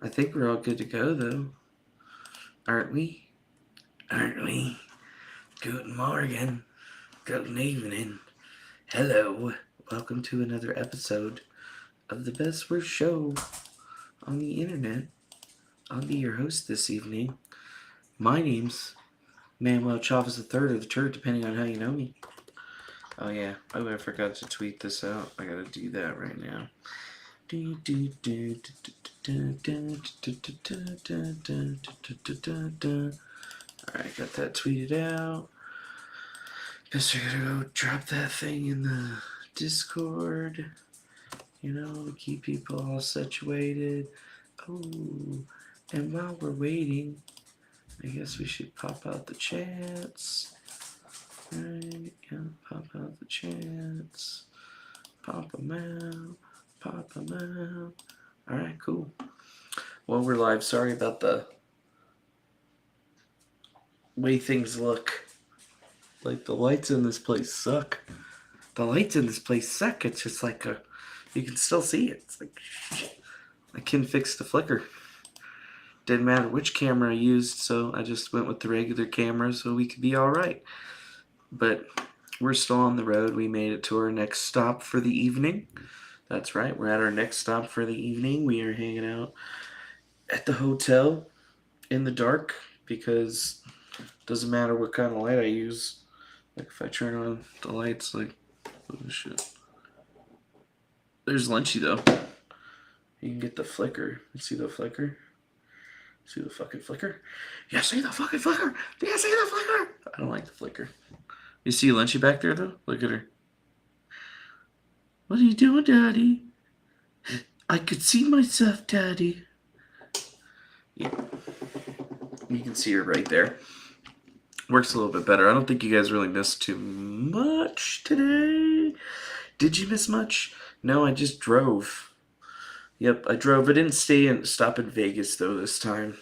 I think we're all good to go, though. Aren't we? Aren't we? Guten Morgen. Guten evening. Hello. Welcome to another episode of the Best Worst Show on the internet. I'll be your host this evening. My name's Manuel Chavez III or the Turd, depending on how you know me. Oh yeah, I forgot to tweet this out. I gotta do that right now. Alright, got that tweeted out. Guess I gotta go drop that thing in the Discord, to keep people all situated. Oh, and while we're waiting, I guess we should pop out the chats. Right, yeah, pop out the chats. Pop them out. Pop them out. Alright, cool. Well, we're live. Sorry about the way things look. Like, the lights in this place suck. It's just like you can still see it. It's like, I can fix the flicker. Didn't matter which camera I used, so I just went with the regular camera so we could be alright. But we're still on the road. We made it to our next stop for the evening. That's right, we're at our next stop for the evening. We are hanging out at the hotel in the dark because it doesn't matter what kind of light I use. Like if I turn on the lights, like, oh shit. There's Lunchy though. You can get the flicker. You see the flicker? See the fucking flicker? Yeah, see the fucking flicker? Do you see the flicker? I don't like the flicker. You see Lunchy back there though? Look at her. What are you doing, Daddy? I could see myself, Daddy. Yeah. You can see her right there. Works a little bit better. I don't think you guys really missed too much today. Did you miss much? No, I just drove. Yep, I drove. I didn't stop in Vegas, though, this time.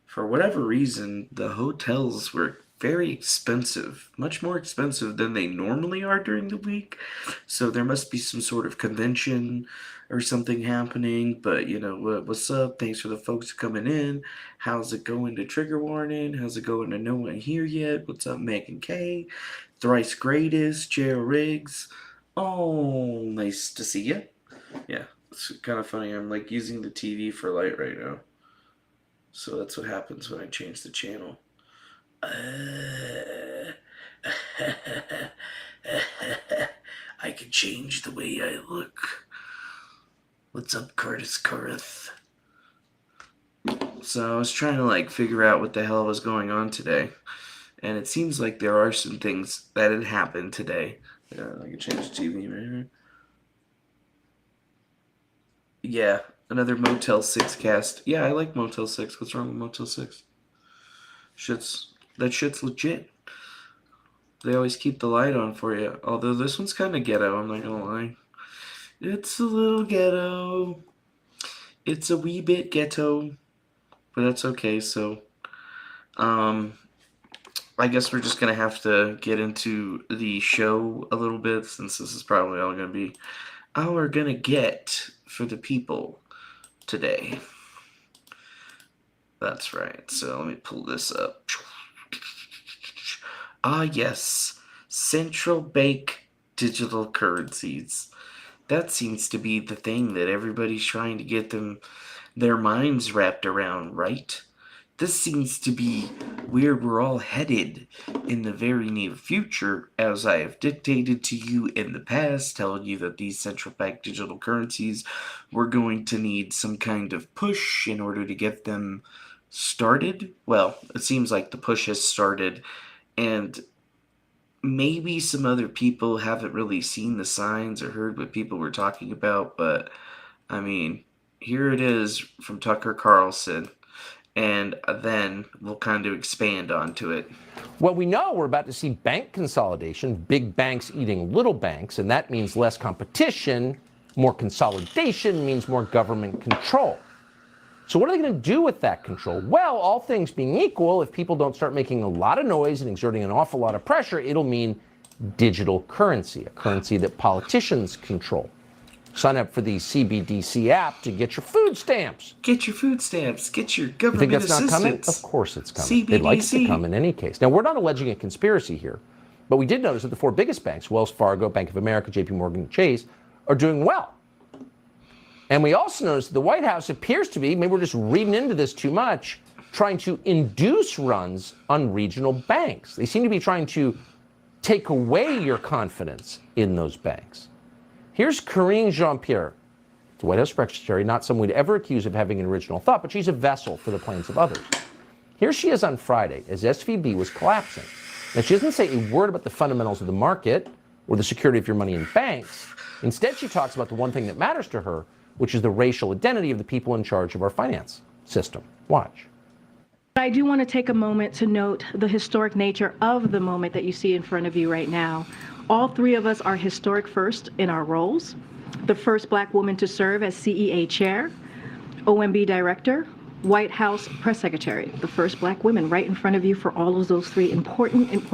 For whatever reason, the hotels were very expensive. Much more expensive than they normally are during the week. So there must be some sort of convention or something happening. But, what's up? Thanks for the folks coming in. How's it going to Trigger Warning? How's it going to No One Here Yet? What's up, Megan K? Thrice Greatest, J.O. Riggs. Oh, nice to see you. Yeah, it's kind of funny. I'm like using the TV for light right now. So that's what happens when I change the channel. I can change the way I look. What's up, Curtis Curth? So I was trying to figure out what the hell was going on today. And it seems like there are some things that had happened today. I can change the TV right here. Yeah, another Motel 6 cast. Yeah, I like Motel 6. What's wrong with Motel 6? That shit's legit. They always keep the light on for you. Although this one's kind of ghetto, I'm not gonna lie. It's a little ghetto. It's a wee bit ghetto. But that's okay, so... I guess we're just gonna have to get into the show a little bit, since this is probably all gonna be we're gonna get for the people today. That's right. So let me pull this up. Yes. Central bank digital currencies. That seems to be the thing that everybody's trying to get their minds wrapped around, right? This seems to be where we're all headed in the very near future, as I have dictated to you in the past, telling you that these central bank digital currencies were going to need some kind of push in order to get them started. Well, it seems like the push has started, and maybe some other people haven't really seen the signs or heard what people were talking about, but, I mean, here it is from Tucker Carlson. And then we'll kind of expand onto it. Well, we know we're about to see bank consolidation, big banks eating little banks, and that means less competition. More consolidation means more government control. So what are they going to do with that control? Well, all things being equal, if people don't start making a lot of noise and exerting an awful lot of pressure, it'll mean digital currency, a currency that politicians control. Sign up for the CBDC app to get your food stamps. Get your food stamps. Get your You government think that's not coming? assistance. Of course it's coming. CBDC. It likes to come in any case. Now, we're not alleging a conspiracy here, but we did notice that the four biggest banks, Wells Fargo, Bank of America, JP Morgan, and Chase, are doing well. And we also noticed that the White House appears to be, maybe we're just reading into this too much, trying to induce runs on regional banks. They seem to be trying to take away your confidence in those banks. Here's Karine Jean-Pierre, the White House press secretary, not someone we'd ever accuse of having an original thought, but she's a vessel for the plans of others. Here she is on Friday as SVB was collapsing. Now, she doesn't say a word about the fundamentals of the market or the security of your money in banks. Instead, she talks about the one thing that matters to her, which is the racial identity of the people in charge of our finance system. Watch. I do want to take a moment to note the historic nature of the moment that you see in front of you right now. All three of us are historic first in our roles. The first Black woman to serve as CEA chair, OMB director, White House press secretary. The first Black women right in front of you for all of those three important.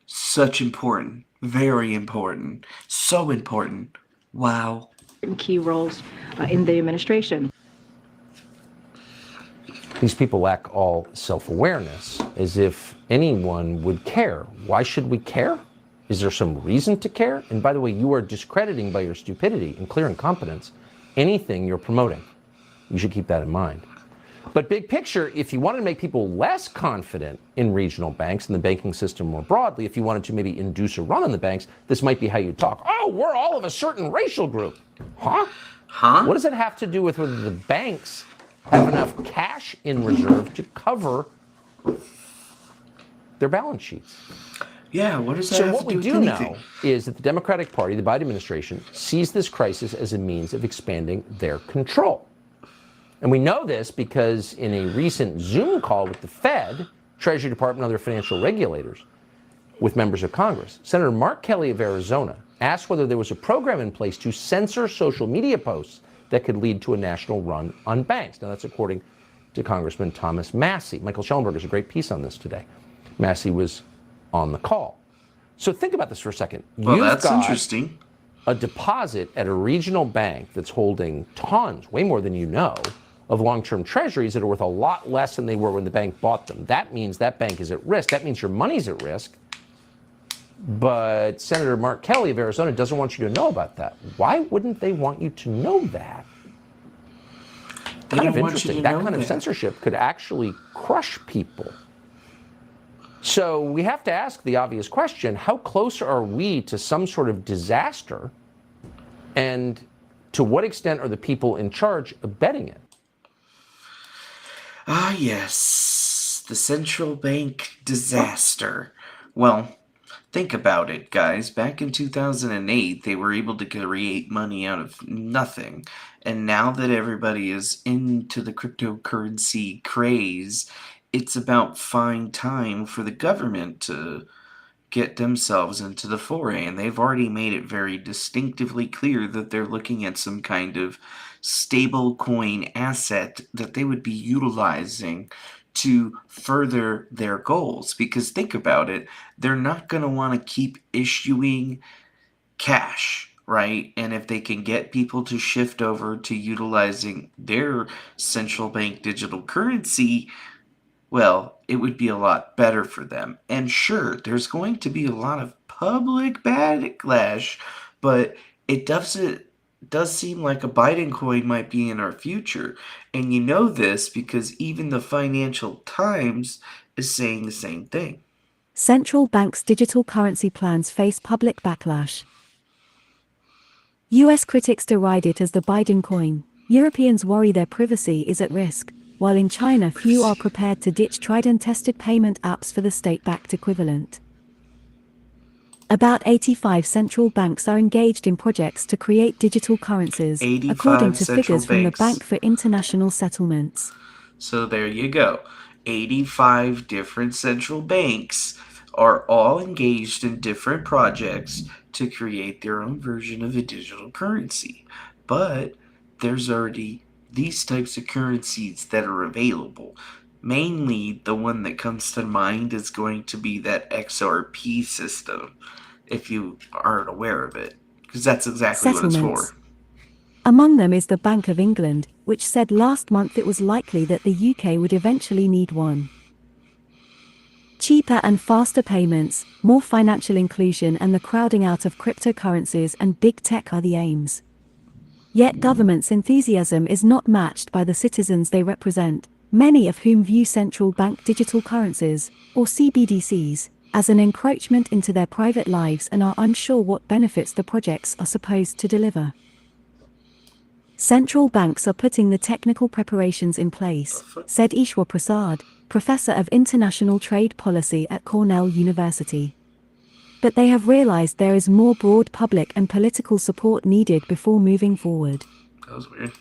Such important. Very important. So important. Wow. Key roles in the administration. These people lack all self-awareness, as if anyone would care. Why should we care? Is there some reason to care? And by the way, you are discrediting by your stupidity and clear incompetence anything you're promoting. You should keep that in mind. But big picture, if you wanted to make people less confident in regional banks and the banking system more broadly, if you wanted to maybe induce a run on the banks, this might be how you talk. Oh, we're all of a certain racial group. Huh? Huh? What does it have to do with whether the banks have enough cash in reserve to cover their balance sheets? Yeah, what does that So have what to we do with do anything? know is that the Democratic Party, the Biden administration, sees this crisis as a means of expanding their control. And we know this because in a recent Zoom call with the Fed, Treasury Department, and other financial regulators, with members of Congress, Senator Mark Kelly of Arizona asked whether there was a program in place to censor social media posts that could lead to a national run on banks. Now, that's according to Congressman Thomas Massie. Michael Schellenberg has a great piece on this today. Massie was on the call. So think about this for a second. Well, You've that's got interesting. a deposit at a regional bank that's holding tons, way more than you know, of long-term treasuries that are worth a lot less than they were when the bank bought them. That means that bank is at risk. That means your money's at risk. But Senator Mark Kelly of Arizona doesn't want you to know about that. Why wouldn't they want you to know that? They Kind of don't want you interesting. to That know kind of that. censorship could actually crush people. So we have to ask the obvious question, how close are we to some sort of disaster? And to what extent are the people in charge abetting it? Ah, yes. The central bank disaster. Well, think about it, guys. Back in 2008, they were able to create money out of nothing. And now that everybody is into the cryptocurrency craze, it's about fine time for the government to get themselves into the foray. And they've already made it very distinctively clear that they're looking at some kind of stable coin asset that they would be utilizing to further their goals. Because think about it, they're not going to want to keep issuing cash, right? And if they can get people to shift over to utilizing their central bank digital currency, well, it would be a lot better for them. And sure, there's going to be a lot of public backlash, but it does seem like a Biden coin might be in our future. And you know this because even the Financial Times is saying the same thing. Central banks' digital currency plans face public backlash. US critics deride it as the Biden coin. Europeans worry their privacy is at risk, while in China few are prepared to ditch tried and tested payment apps for the state-backed equivalent. About 85 central banks are engaged in projects to create digital currencies, 85 according to central figures from the banks. Bank for International Settlements. So there you go. 85 different central banks are all engaged in different projects to create their own version of a digital currency. But there's already these types of currencies that are available. Mainly, the one that comes to mind is going to be that XRP system, if you aren't aware of it. Because that's exactly what it's Settlements. for. Among them is the Bank of England, which said last month it was likely that the UK would eventually need one. Cheaper and faster payments, more financial inclusion, and the crowding out of cryptocurrencies and big tech are the aims. Yet government's enthusiasm is not matched by the citizens they represent, many of whom view central bank digital currencies, or CBDCs, as an encroachment into their private lives and are unsure what benefits the projects are supposed to deliver. Central banks are putting the technical preparations in place, said Ishwar Prasad, professor of international trade policy at Cornell University. But they have realized there is more broad public and political support needed before moving forward. That was weird.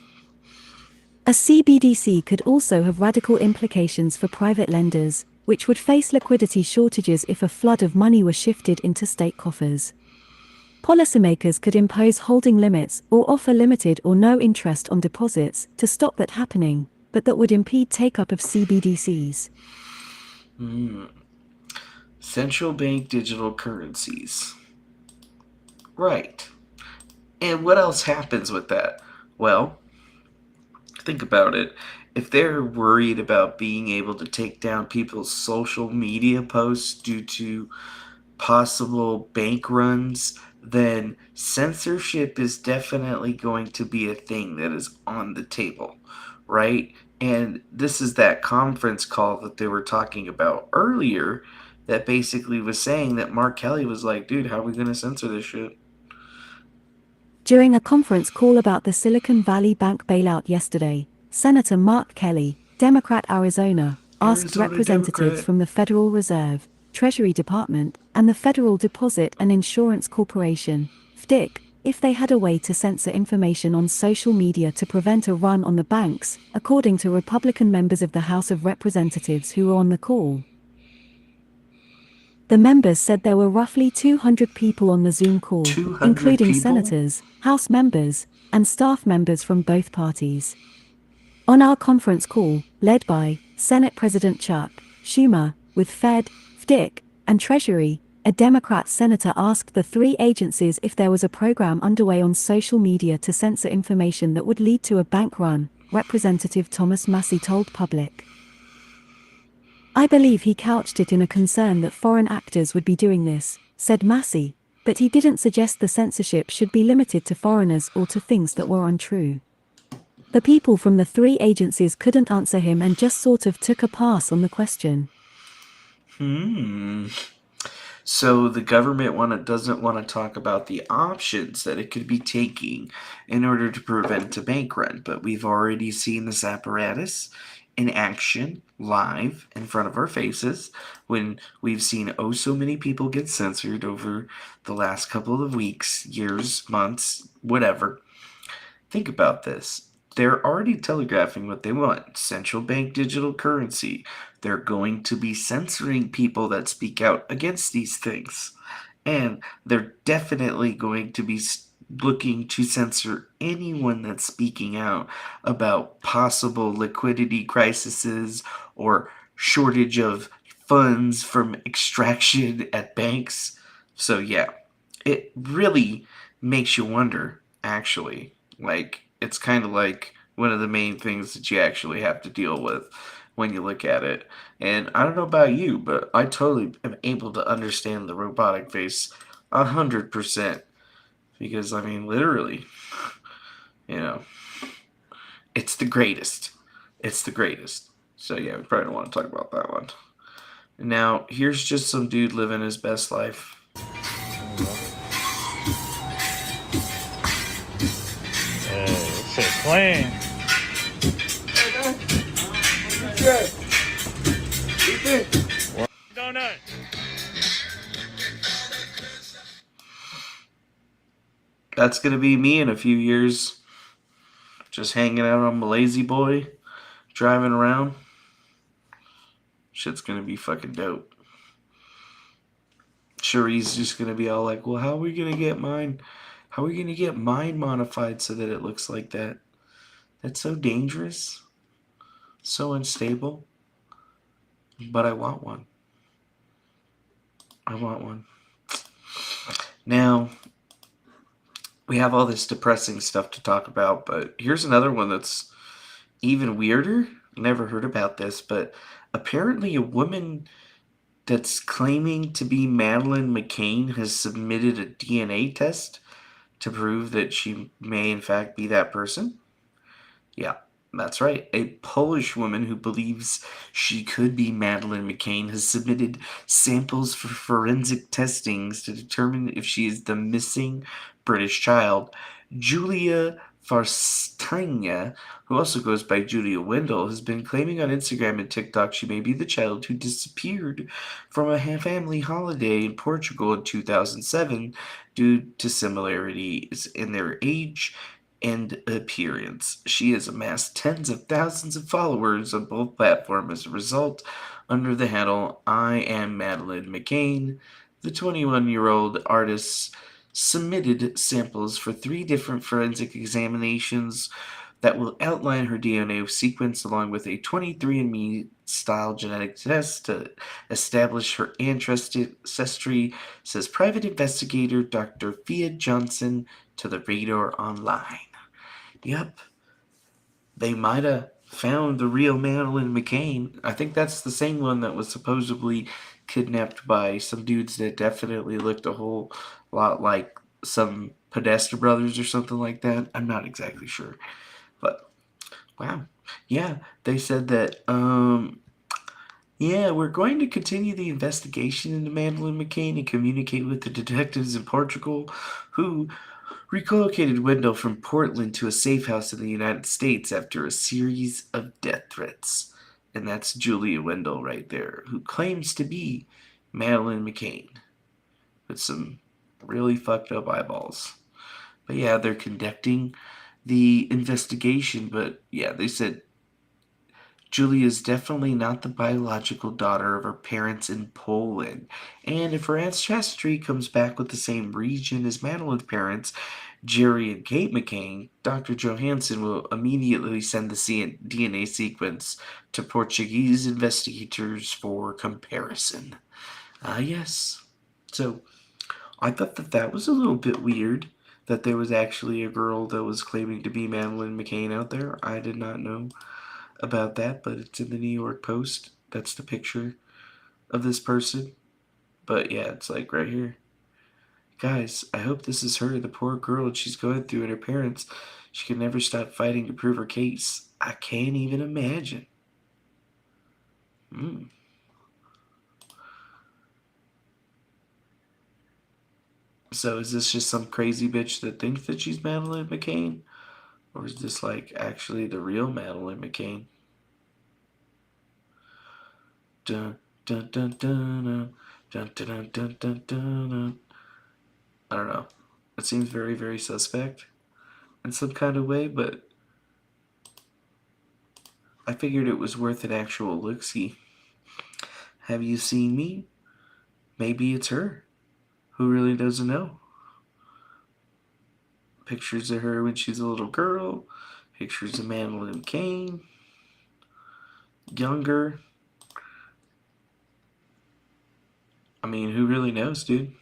A CBDC could also have radical implications for private lenders, which would face liquidity shortages if a flood of money were shifted into state coffers. Policymakers could impose holding limits or offer limited or no interest on deposits to stop that happening, but that would impede take-up of CBDCs. Central bank digital currencies. Right. And what else happens with that? Well, think about it. If they're worried about being able to take down people's social media posts due to possible bank runs, then censorship is definitely going to be a thing that is on the table, right? And this is that conference call that they were talking about earlier that basically was saying that Mark Kelly was like, dude, how are we going to censor this shit? During a conference call about the Silicon Valley Bank bailout yesterday, Senator Mark Kelly, Democrat Arizona, asked representatives from the Federal Reserve, Treasury Department, and the Federal Deposit and Insurance Corporation, FDIC, if they had a way to censor information on social media to prevent a run on the banks, according to Republican members of the House of Representatives who were on the call. The members said there were roughly 200 people on the Zoom call, including people? senators, House members, and staff members from both parties. On our conference call, led by Senate President Chuck Schumer, with Fed, FDIC, and Treasury, a Democrat senator asked the three agencies if there was a program underway on social media to censor information that would lead to a bank run, Representative Thomas Massie told Public. I believe he couched it in a concern that foreign actors would be doing this, said Massie, but he didn't suggest the censorship should be limited to foreigners or to things that were untrue. The people from the three agencies couldn't answer him and just sort of took a pass on the question. So the government doesn't want to talk about the options that it could be taking in order to prevent a bank run, but we've already seen this apparatus in action, live, in front of our faces, when we've seen oh so many people get censored over the last couple of weeks, years, months, whatever. Think about this. They're already telegraphing what they want. Central bank digital currency. They're going to be censoring people that speak out against these things. And they're definitely going to be looking to censor anyone that's speaking out about possible liquidity crises or shortage of funds from extraction at banks. So yeah, it really makes you wonder, actually. Like, it's kind of like one of the main things that you actually have to deal with when you look at it. And I don't know about you, but I totally am able to understand the robotic face 100%. Because, I mean, literally, it's the greatest. It's the greatest. So, yeah, we probably don't want to talk about that one. Now, here's just some dude living his best life. Shit clean. Donut. That's going to be me in a few years. Just hanging out on my lazy boy, driving around. Shit's going to be fucking dope. Cherie's just going to be all like, well, how are we going to get mine? How are we going to get mine modified so that it looks like that? That's so dangerous. So unstable. But I want one. I want one. Now, we have all this depressing stuff to talk about, but here's another one that's even weirder. Never heard about this, but apparently a woman that's claiming to be Madeleine McCann has submitted a DNA test to prove that she may in fact be that person. Yeah, that's right. A Polish woman who believes she could be Madeleine McCann has submitted samples for forensic testings to determine if she is the missing British child. Julia Farstania, who also goes by Julia Wendell, has been claiming on Instagram and TikTok she may be the child who disappeared from a family holiday in Portugal in 2007 due to similarities in their age and appearance. She has amassed tens of thousands of followers on both platforms as a result. Under the handle I Am Madeleine McCann, the 21-year-old artist submitted samples for 3 different forensic examinations that will outline her DNA sequence along with a 23andMe style genetic test to establish her ancestry, says private investigator Dr. Fia Johnson to the Radar Online. Yep, they might have found the real Madeleine McCann. I think that's the same one that was supposedly kidnapped by some dudes that definitely looked a whole lot like some Podesta brothers or something like that. I'm not exactly sure. But wow. Yeah, they said that yeah, we're going to continue the investigation into Madeleine McCann and communicate with the detectives in Portugal who relocated Wendell from Portland to a safe house in the United States after a series of death threats. And that's Julia Wendell right there, who claims to be Madeleine McCann with some really fucked up eyeballs. But yeah, they're conducting the investigation, but yeah, they said Julia is definitely not the biological daughter of her parents in Poland. And if her ancestry comes back with the same region as Madeleine's parents, Jerry and Kate McCann, Dr. Johansson will immediately send the DNA sequence to Portuguese investigators for comparison. Ah, yes. So, I thought that that was a little bit weird that there was actually a girl that was claiming to be Madeleine McCann out there. I did not know about that, but it's in the New York Post. That's the picture of this person. But yeah, it's like right here. Guys, I hope this is her, the poor girl she's going through, and her parents. She can never stop fighting to prove her case. I can't even imagine. Mm. So is this just some crazy bitch that thinks that she's Madeleine McCann? Or is this like actually the real Madeleine McCann? Dun dun dun dun dun dun dun dun dun dun dun. I don't know. It seems very, very suspect in some kind of way, but I figured it was worth an actual look-see. Have you seen me? Maybe it's her. Who really doesn't know? Pictures of her when she's a little girl. Pictures of Madeleine McCann. Younger. I mean, who really knows, dude?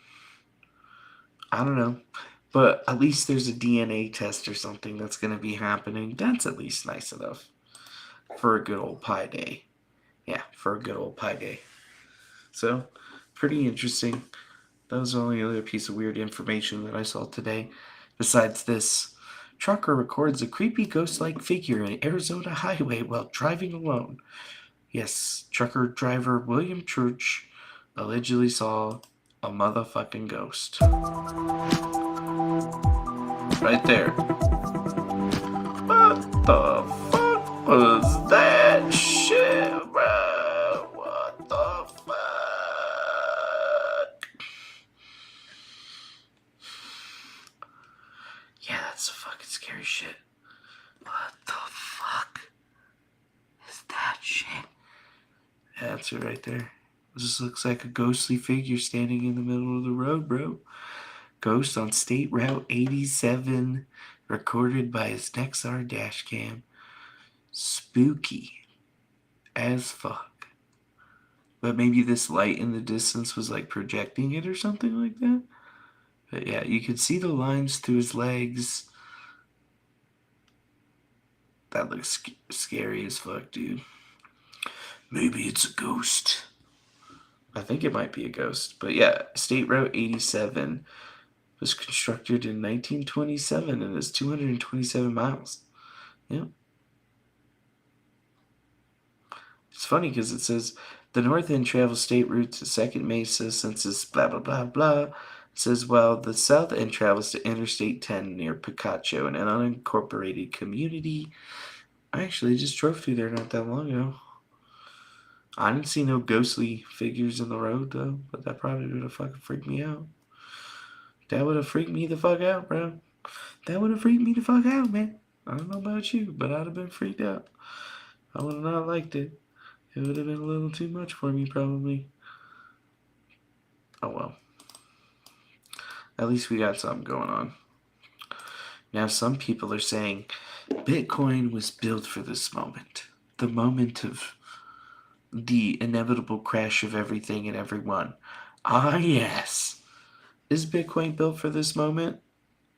I don't know. But at least there's a DNA test or something that's going to be happening. That's at least nice enough for a good old Pi Day. Yeah, for a good old Pi Day. So, pretty interesting. That was the only other piece of weird information that I saw today. Besides this, trucker records a creepy ghost-like figure in Arizona highway while driving alone. Yes, trucker driver William Church allegedly saw a motherfucking ghost. Right there. What the fuck was that shit, bro? What the fuck? Yeah, that's some fucking scary shit. What the fuck is that shit? That's it right there. This looks like a ghostly figure standing in the middle of the road, bro. Ghost on State Route 87, recorded by his Nexar dashcam. Spooky as fuck. But maybe this light in the distance was like projecting it or something like that? But yeah, you can see the lines through his legs. That looks scary as fuck, dude. Maybe it's a ghost. I think it might be a ghost. But yeah, State Route 87 was constructed in 1927 and is 227 miles. Yep. It's funny because it says the north end travels state routes to Second Mesa, census blah blah blah blah. It says while the south end travels to Interstate 10 near Picacho, an unincorporated community. I actually just drove through there not that long ago. I didn't see no ghostly figures in the road though, but that probably would have fucking freaked me out. That would have freaked me the fuck out, bro. That would have freaked me the fuck out, man. I don't know about you, but I'd have been freaked out. I would have not liked it. It would have been a little too much for me, probably. Oh well. At least we got something going on. Now, some people are saying Bitcoin was built for this moment. The moment of the inevitable crash of everything and everyone. Ah, yes. Is Bitcoin built for this moment?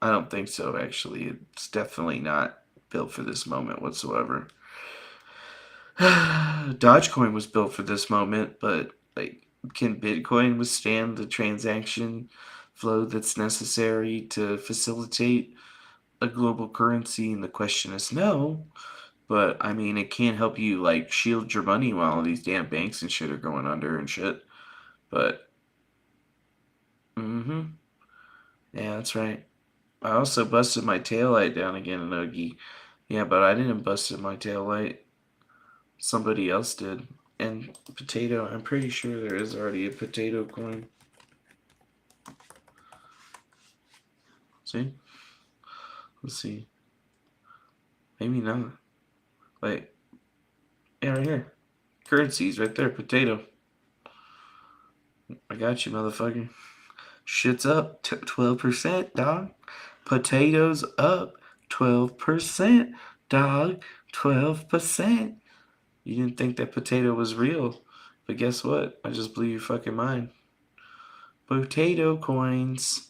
I don't think so, actually. It's definitely not built for this moment whatsoever. Dogecoin was built for this moment, but like, can Bitcoin withstand the transaction flow that's necessary to facilitate a global currency? And the question is no. But I mean, it can't help you like shield your money while all these damn banks and shit are going under and shit. But, yeah, that's right. I also busted my taillight down again in Ogie. Yeah, but I didn't bust my taillight. Somebody else did. And potato, I'm pretty sure there is already a potato coin. See? Let's see. Maybe not. Wait. Yeah, right here. Currencies right there. Potato. I got you, motherfucker. Shit's up 12%, dog. Potatoes up 12%, dog. 12%. You didn't think that potato was real. But guess what? I just blew your fucking mind. Potato coins.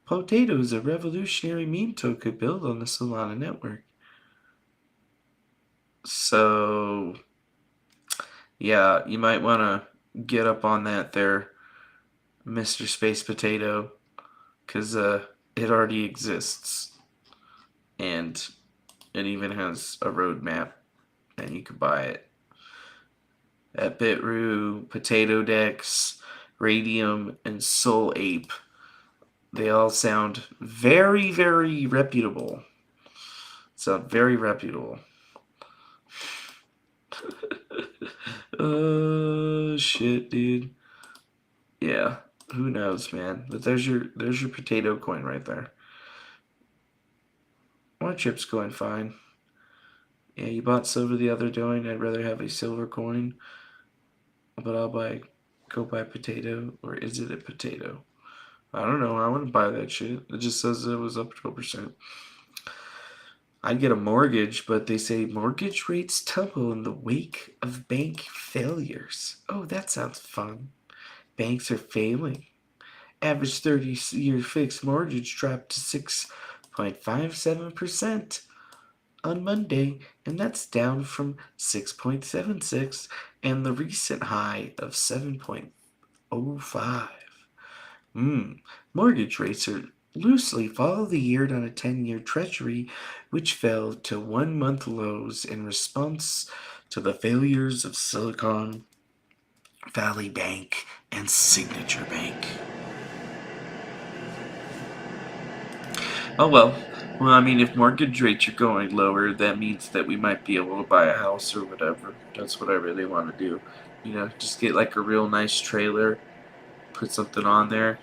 Potato is a revolutionary meme token built on the Solana network. So, yeah, you might want to get up on that there, Mr. Space Potato, because it already exists. And it even has a roadmap, and you can buy it at Bitroo, Potato Dex, Radium, and Soul Ape. They all sound very, very reputable. Sound very reputable. Oh shit, dude. Yeah, who knows, man? But there's your potato coin right there. My chip's going fine. Yeah, you bought silver the other day. I'd rather have a silver coin, but I'll go buy potato, or is it a potato? I don't know. I wouldn't buy that shit. It just says it was up 12%. I'd get a mortgage, but they say mortgage rates tumble in the wake of bank failures. Oh, that sounds fun. Banks are failing. Average 30-year fixed mortgage dropped to 6.57% on Monday, and that's down from 6.76 and the recent high of 7.05. Mortgage rates are loosely follow the yield on a 10-year treasury, which fell to 1-month lows in response to the failures of Silicon Valley Bank and Signature Bank. Oh well. Well, I mean, if mortgage rates are going lower, that means that we might be able to buy a house or whatever. That's what I really want to do. You know, just get like a real nice trailer, put something on there,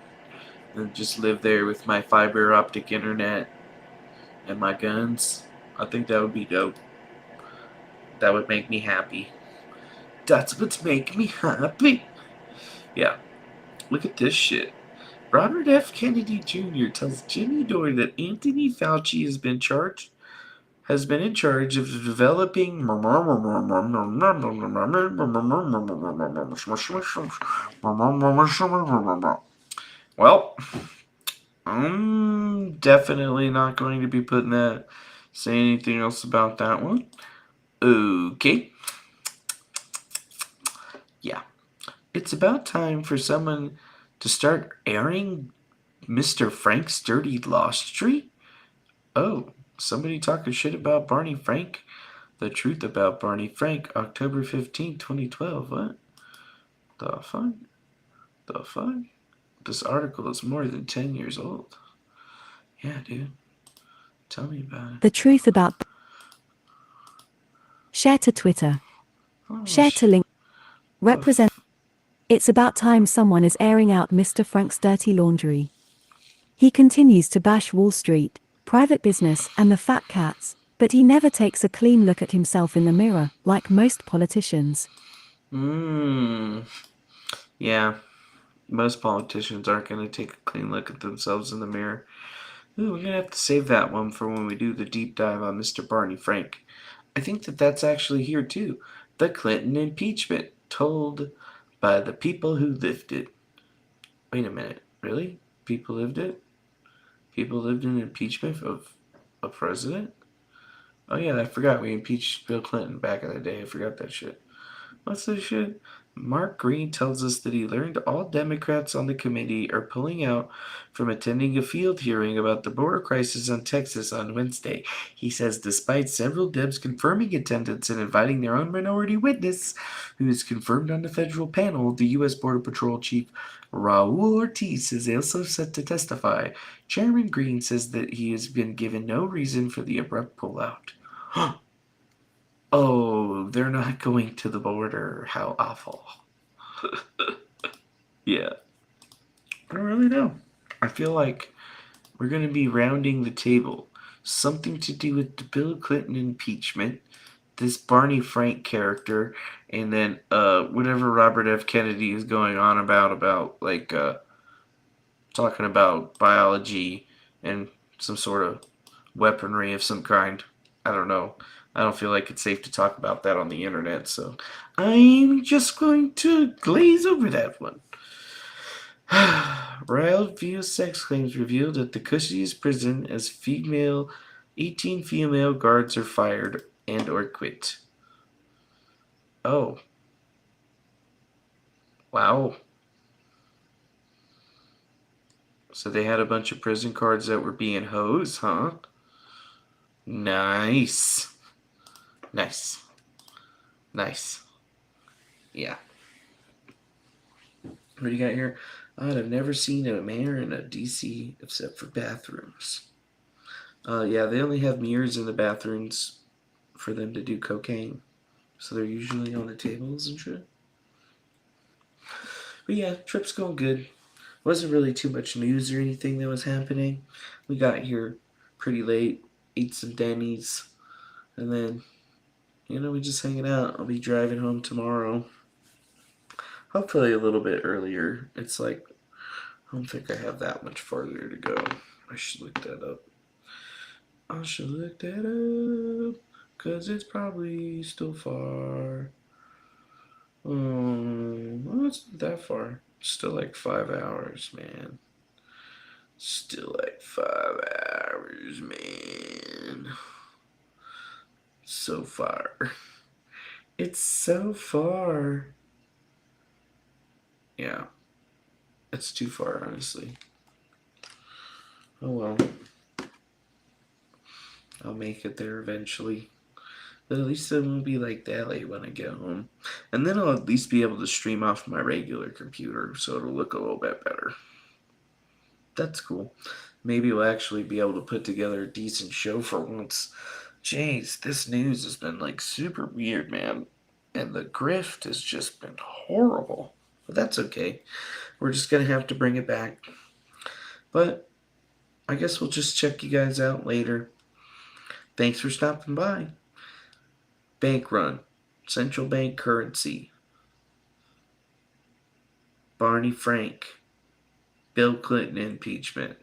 and just live there with my fiber optic internet and my guns. I think that would be dope. That would make me happy. That's what's making me happy. Yeah. Look at this shit. Robert F. Kennedy Jr. tells Jimmy Dore that Anthony Fauci has been in charge of developing well, I'm definitely not going to be saying anything else about that one. Okay. Yeah. It's about time for someone to start airing Mr. Frank's dirty laundry. Oh, somebody talking shit about Barney Frank? The truth about Barney Frank, October 15th, 2012. What? The fuck? The fuck? This article is more than 10 years old. Yeah, dude. Tell me about it. The truth about. Share to Twitter. Oh, Share to link. Represent. It's about time someone is airing out Mr. Frank's dirty laundry. He continues to bash Wall Street, private business, and the fat cats, but he never takes a clean look at himself in the mirror, like most politicians. Yeah. Most politicians aren't going to take a clean look at themselves in the mirror. Ooh, we're going to have to save that one for when we do the deep dive on Mr. Barney Frank. I think that's actually here too. The Clinton impeachment, told by the people who lived it. Wait a minute. Really? People lived it? People lived in impeachment of a president? Oh yeah, I forgot we impeached Bill Clinton back in the day. I forgot that shit. What's this shit? Mark Green tells us that he learned all Democrats on the committee are pulling out from attending a field hearing about the border crisis on Texas on Wednesday. He says despite several Debs confirming attendance and inviting their own minority witness, who is confirmed on the federal panel, the U.S. Border Patrol Chief Raul Ortiz is also set to testify. Chairman Green says that he has been given no reason for the abrupt pullout. Oh, they're not going to the border. How awful. Yeah. I don't really know. I feel like we're going to be rounding the table. Something to do with the Bill Clinton impeachment, this Barney Frank character, and then whatever Robert F. Kennedy is going on about like talking about biology and some sort of weaponry of some kind. I don't know. I don't feel like it's safe to talk about that on the internet, so I'm just going to glaze over that one. Riled view sex claims revealed at the cushiest prison as 18 female guards are fired and or quit. Oh. Wow. So they had a bunch of prison guards that were being hoes, huh? Nice. Nice. Nice. Yeah. What do you got here? I've never seen a mayor in a DC except for bathrooms. Yeah, they only have mirrors in the bathrooms for them to do cocaine. So they're usually on the tables and shit. But yeah, trip's going good. Wasn't really too much news or anything that was happening. We got here pretty late, ate some Denny's, and then, we just hanging out. I'll be driving home tomorrow. Hopefully a little bit earlier. It's like, I don't think I have that much farther to go. I should look that up. Because it's probably still far. Well, it's not that far. Still like 5 hours, man. Still like 5 hours, man. So far. It's so far. Yeah. It's too far, honestly. Oh well. I'll make it there eventually. But at least it won't be like that late when I get home. And then I'll at least be able to stream off my regular computer, so it'll look a little bit better. That's cool. Maybe we'll actually be able to put together a decent show for once. Jeez, this news has been like super weird, man. And the grift has just been horrible. But that's okay. We're just going to have to bring it back. But I guess we'll just check you guys out later. Thanks for stopping by. Bank run. Central bank currency. Barney Frank. Bill Clinton impeachment.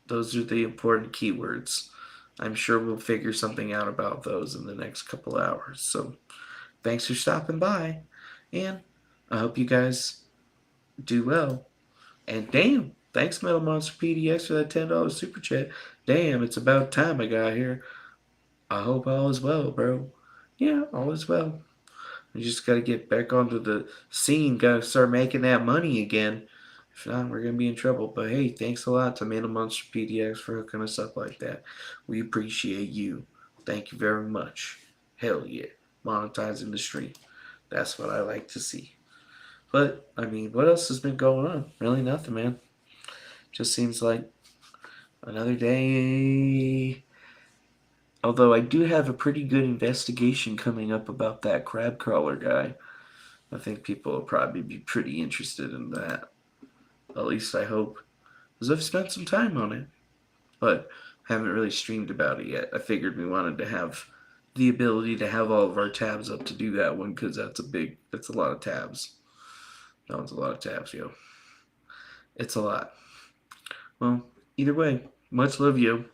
Those are the important keywords. I'm sure we'll figure something out about those in the next couple hours. So, thanks for stopping by. And I hope you guys do well. And damn, Thanks, Metal Monster PDX, for that $10 super chat. Damn, it's about time I got here. I hope all is well, bro. Yeah, all is well. We just got to get back onto the scene. Got to start making that money again. If not, we're going to be in trouble. But hey, thanks a lot to Metal Monster PDX for hooking us up like that. We appreciate you. Thank you very much. Hell yeah. Monetizing the stream. That's what I like to see. But, I mean, what else has been going on? Really nothing, man. Just seems like another day. Although I do have a pretty good investigation coming up about that crab crawler guy. I think people will probably be pretty interested in that. At least I hope. Because I've spent some time on it. But haven't really streamed about it yet. I figured we wanted to have the ability to have all of our tabs up to do that one, because that's a lot of tabs. That one's a lot of tabs, yo. It's a lot. Well, either way, much love, yo.